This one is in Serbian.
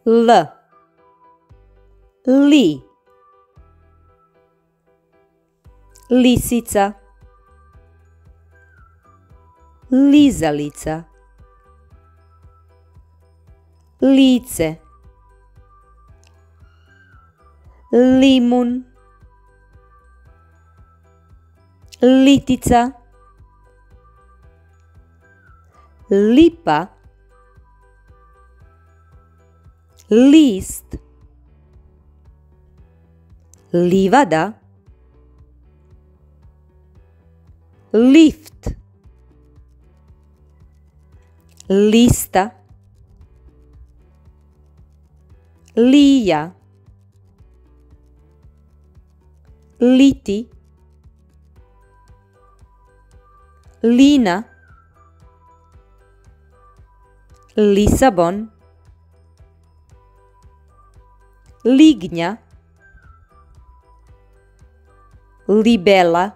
L, li, lisica, lizalica, lice, limun, litica, lipa, list, livada, lift, lista, lija, liti, lina, Lisabon, lignja, libela,